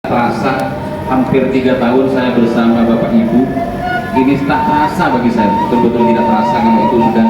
Terasa hampir 3 tahun saya bersama Bapak Ibu, ini tak terasa bagi saya, betul-betul tidak terasa kalau itu sudah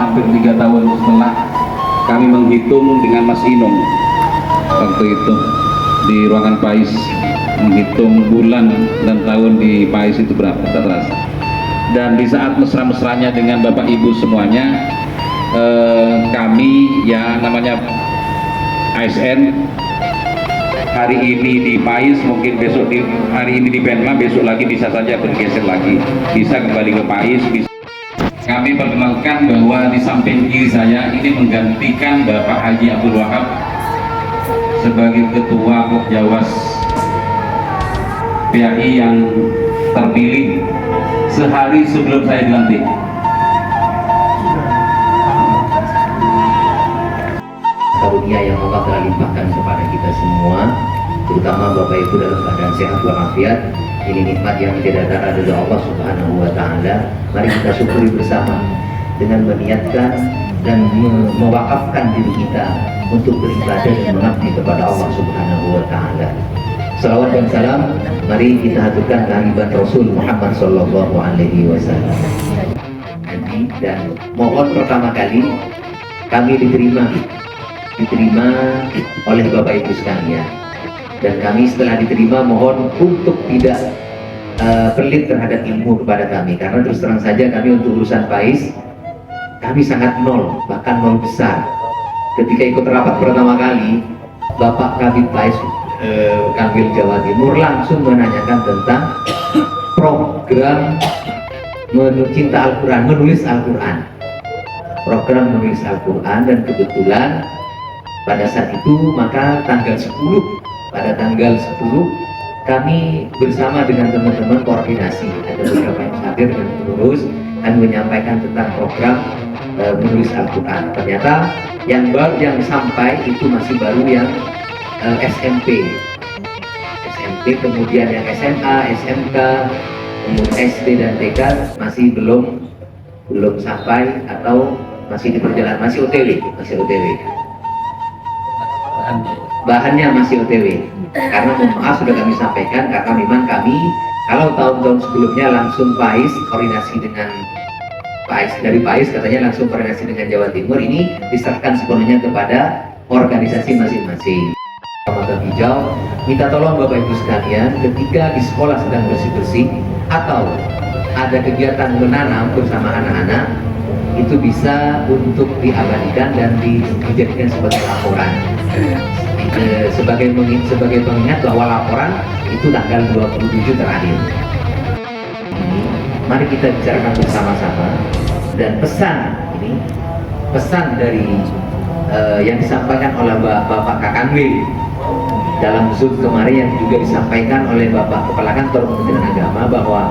hampir 3 tahun setelah kami menghitung dengan Mas Inung waktu itu di ruangan PAIS, menghitung bulan dan tahun di PAIS itu berapa, tak terasa. Dan di saat mesra-mesranya dengan Bapak Ibu semuanya, kami ya namanya ASN, hari ini di PAIS, mungkin besok hari ini di Penma, besok lagi bisa saja bergeser lagi, bisa kembali ke PAIS. Kami perkenalkan bahwa di samping kiri saya ini menggantikan Bapak Haji Abdul Wahab sebagai Ketua Pokjawas PAI yang terpilih sehari sebelum saya dilantik. Karunia yang Allah telah limpahkan kepada kita semua, terutama Bapak Ibu dalam keadaan sehat walafiat. Ini nikmat yang tidak ada dari Allah Subhanahu wa Ta'ala. Mari kita syukuri bersama dengan meniatkan dan mewakafkan diri kita untuk beribadah dan mengabdi kepada Allah Subhanahu wa Ta'ala. Salawat dan salam mari kita haturkan kehadiran Rasul Muhammad Sallallahu Alaihi Wasallam. Dan mohon pertama kali kami diterima oleh Bapak Ibu sekalian, dan kami setelah diterima mohon untuk tidak pelit terhadap ilmu kepada kami, karena terus terang saja kami untuk urusan PAIS kami sangat nol, bahkan nol besar. Ketika ikut rapat pertama kali, Bapak Kabid PAIS Kanwil Jawa Timur langsung menanyakan tentang program cinta Al-Quran, menulis Al-Quran, program menulis Al-Quran. Dan kebetulan pada saat itu maka pada tanggal 10 kami bersama dengan teman-teman koordinasi, ada beberapa yang hadir dan pengurus, kami menyampaikan tentang program menulis Al-Quran. Ternyata yang sampai itu masih baru yang SMP, kemudian yang SMA, SMK, kemudian SD dan TK masih belum sampai atau masih di perjalanan, masih OTW. Bahannya masih OTW, karena maaf sudah kami sampaikan, karena memang kami kalau tahun-tahun sebelumnya langsung PAIS, koordinasi dengan PAIS, dari PAIS katanya langsung koordinasi dengan Jawa Timur, ini diserahkan sepenuhnya kepada organisasi masing-masing. Mata hijau, minta tolong Bapak Ibu sekalian, ketika di sekolah sedang bersih-bersih atau ada kegiatan menanam bersama anak-anak, itu bisa untuk diabadikan dan dijadikan sebagai laporan, sebagai pengingat bahwa laporan itu tanggal 27 terakhir. Mari kita bicarakan bersama-sama, dan pesan dari yang disampaikan oleh Bapak Kakanwil dalam Zoom kemarin, yang juga disampaikan oleh Bapak Kepala Kantor Kementerian Agama, bahwa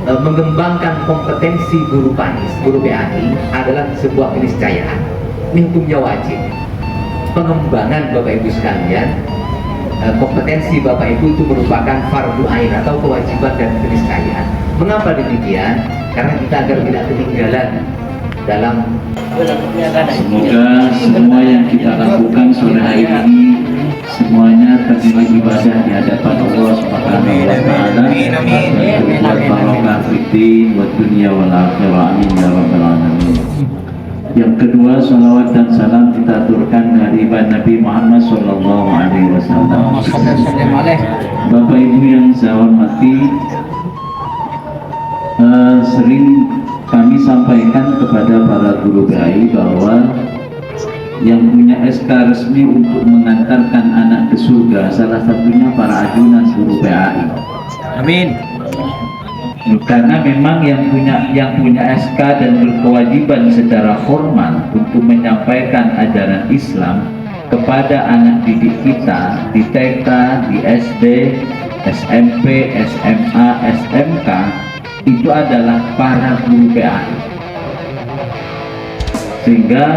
mengembangkan kompetensi guru PAI adalah sebuah keniscayaan, ini hukumnya wajib. Pengembangan Bapak Ibu sekalian, kompetensi Bapak Ibu itu merupakan fardu ain atau kewajiban dan keniscayaan. Mengapa demikian? Karena kita agar tidak ketinggalan dalam. Semoga semua yang kita lakukan sore hari ini semuanya terima ibadah di hadapan Allah Subhanahu wa Ta'ala, dan berbuat barokah fiddin wa dunya wal akhirah, amin ya rabbal alamin. Yang kedua, salawat dan salam kita aturkan kehadiran Nabi Muhammad Sallallahu Alaihi Wasallam. Bapak Ibu yang saya hormati, sering kami sampaikan kepada para guru PAI bahwa yang punya SK resmi untuk mengantarkan anak ke surga salah satunya para ajunan guru PAI. Amin. Karena memang yang punya SK dan berkewajiban secara formal untuk menyampaikan ajaran Islam kepada anak didik kita di TK, di SD, SMP, SMA, SMK, itu adalah para guru PAI. Sehingga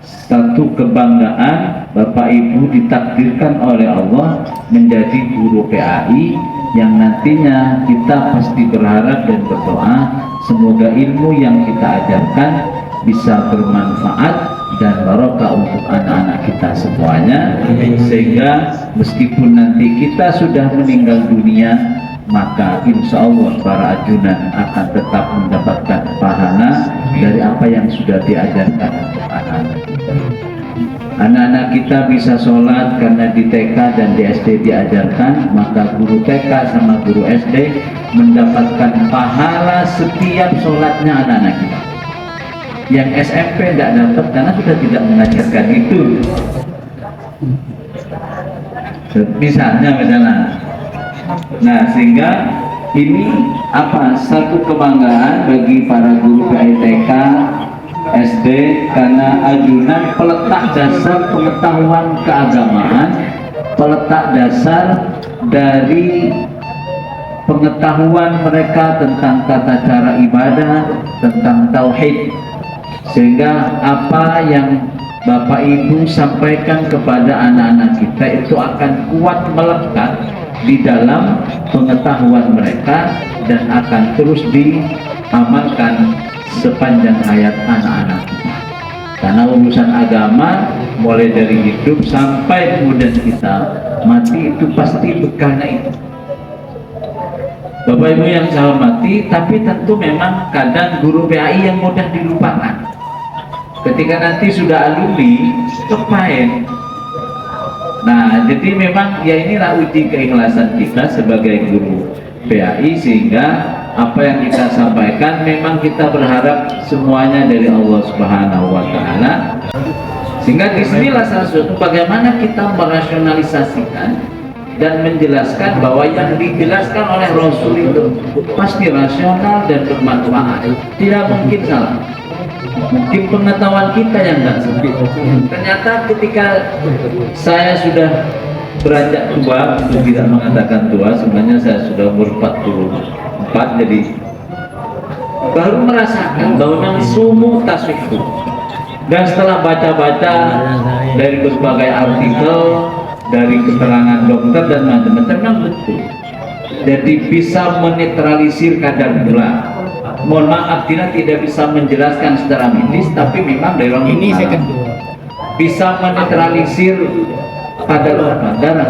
satu kebanggaan Bapak Ibu ditakdirkan oleh Allah menjadi guru PAI, yang nantinya kita pasti berharap dan berdoa semoga ilmu yang kita ajarkan bisa bermanfaat dan barokah untuk anak-anak kita semuanya, sehingga meskipun nanti kita sudah meninggal dunia, maka insya Allah para ajunan akan tetap mendapatkan pahala dari apa yang sudah diajarkan untuk anak-anak kita. Anak-anak kita bisa sholat karena di TK dan di SD diajarkan, maka guru TK sama guru SD mendapatkan pahala setiap sholatnya anak-anak kita. Yang SMP tidak dapat karena sudah tidak mengajarkan itu. Misalnya nah, sehingga ini satu kebanggaan bagi para guru PITK SD, karena ajunan peletak dasar pengetahuan keagamaan, peletak dasar dari pengetahuan mereka tentang tata cara ibadah, tentang tauhid, sehingga apa yang Bapak Ibu sampaikan kepada anak-anak kita itu akan kuat melekat di dalam pengetahuan mereka dan akan terus diamalkan sepanjang hayat anak-anak kita. Karena urusan agama mulai dari hidup sampai kemudian kita mati itu pasti bekalnya itu. Bapak Ibu yang saya hormati, tapi tentu memang kadang guru PAI yang mudah dilupakan. Ketika nanti sudah alumni, lupain. Nah, jadi memang ya inilah uji keikhlasan kita sebagai guru PAI, sehingga apa yang kita sampaikan memang kita berharap semuanya dari Allah Subhanahu wa Ta'ala, sehingga disinilah salah satu bagaimana kita merasionalisasikan dan menjelaskan bahwa yang dijelaskan oleh Rasul itu pasti rasional dan bermanfaat, tidak mungkin salah. Mungkin pengetahuan kita yang tidak sempit. Ternyata ketika saya sudah beranjak tua, untuk tidak mengatakan tua, sebenarnya saya sudah umur 44, jadi baru merasakan bahwa memang sumu taswifu. Dan setelah baca-baca dari berbagai artikel, dari keterangan dokter dan macam-macam, memang betul. Jadi bisa menetralisir kadar gula. Mohon maaf, tidak bisa menjelaskan secara medis, tapi memang dari orang ini saya kedua bisa menetralisir kadar darah,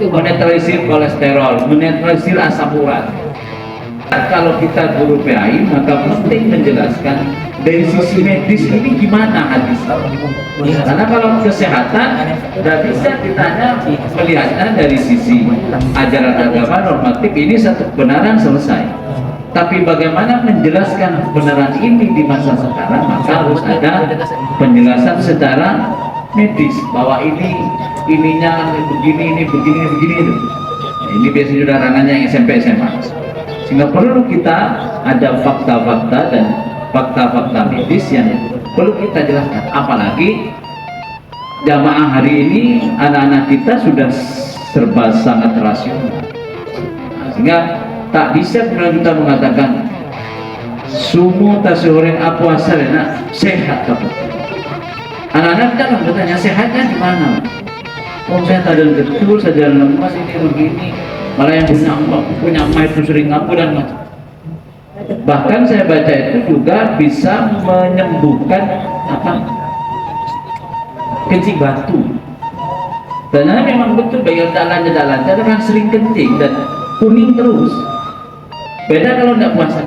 menetralisir kolesterol, menetralisir asam urat. Kalau kita guru PAI, maka penting menjelaskan dari sisi medis ini gimana hadis. Karena kalau kesehatan tidak bisa ditanya melihatnya dari sisi ajaran agama normatif, ini satu kebenaran selesai. Tapi bagaimana menjelaskan kebenaran ini di masa sekarang, maka harus ada penjelasan secara medis bahwa ininya begini, ini begini, ini begini itu. Nah, ini biasanya sudah ranahnya yang SMP SMA. Sehingga perlu kita ada fakta-fakta dan fakta-fakta medis yang perlu kita jelaskan. Apalagi jamaah hari ini anak-anak kita sudah serba sangat rasional. Nah, sehingga tak bisa kita mengatakan sumu tasihoreng puasa sehat kamu. Anak-anak kita kan bertanya sehatnya di mana? Oh, saya tadi betul saja lemas ini begini. Malah yang punya emak itu sering ngapu dan macam. Bahkan saya baca itu juga bisa menyembuhkan kencing batu. Karena memang betul bagi jalan-jalan kan sering kencing dan kuning terus. Beda kalau tidak puasa.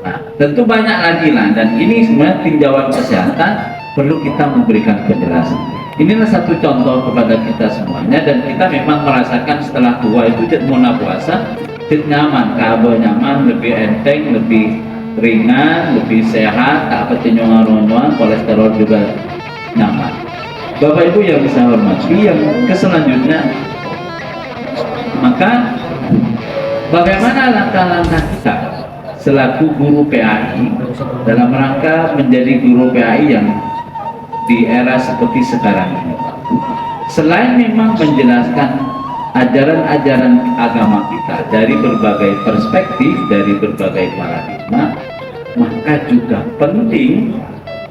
Nah, tentu banyak lagi lah, dan ini sebenarnya tinjauan kesehatan perlu kita memberikan penjelasan. Inilah satu contoh kepada kita semuanya, dan kita memang merasakan setelah tua itu mau puasa nyaman, kabel nyaman, lebih enteng, lebih ringan, lebih sehat, tak ketenyongan-ronyoan, kolesterol juga nyaman. Bapak Ibu yang bisa hormati, yang keselanjutnya, maka bagaimana langkah-langkah kita selaku guru PAI dalam rangka menjadi guru PAI yang di era seperti sekarang ini? Selain memang menjelaskan ajaran-ajaran agama kita dari berbagai perspektif, dari berbagai paradigma, maka juga penting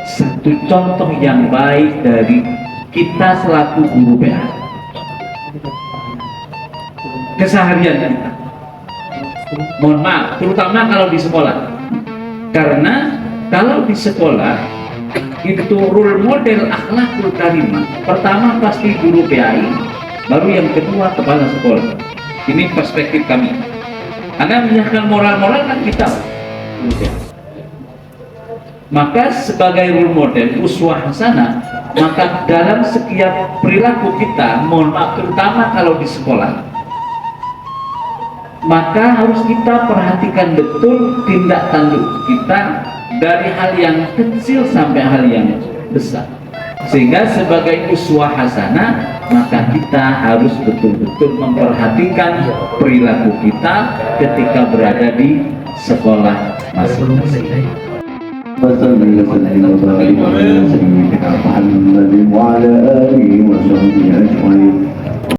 satu contoh yang baik dari kita selaku guru PAI, keseharian kita. Mohon maaf, terutama kalau di sekolah, karena Kalau di sekolah itu role model akhlakul karimah, pertama pasti guru PAI, baru yang kedua kepala sekolah. Ini perspektif kami. Karena menyatakan moral-moral kan kita. Maka sebagai role model uswah hasanah, maka dalam setiap perilaku kita, mohon maaf terutama kalau di sekolah, maka harus kita perhatikan betul tindak tanduk kita dari hal yang kecil sampai hal yang besar. Sehingga sebagai uswah hasanah, maka kita harus betul-betul memperhatikan perilaku kita ketika berada di sekolah masing-masing. وصلي وسلم وبارك على سيدنا محمد وعلى آله وصحبه أجمعين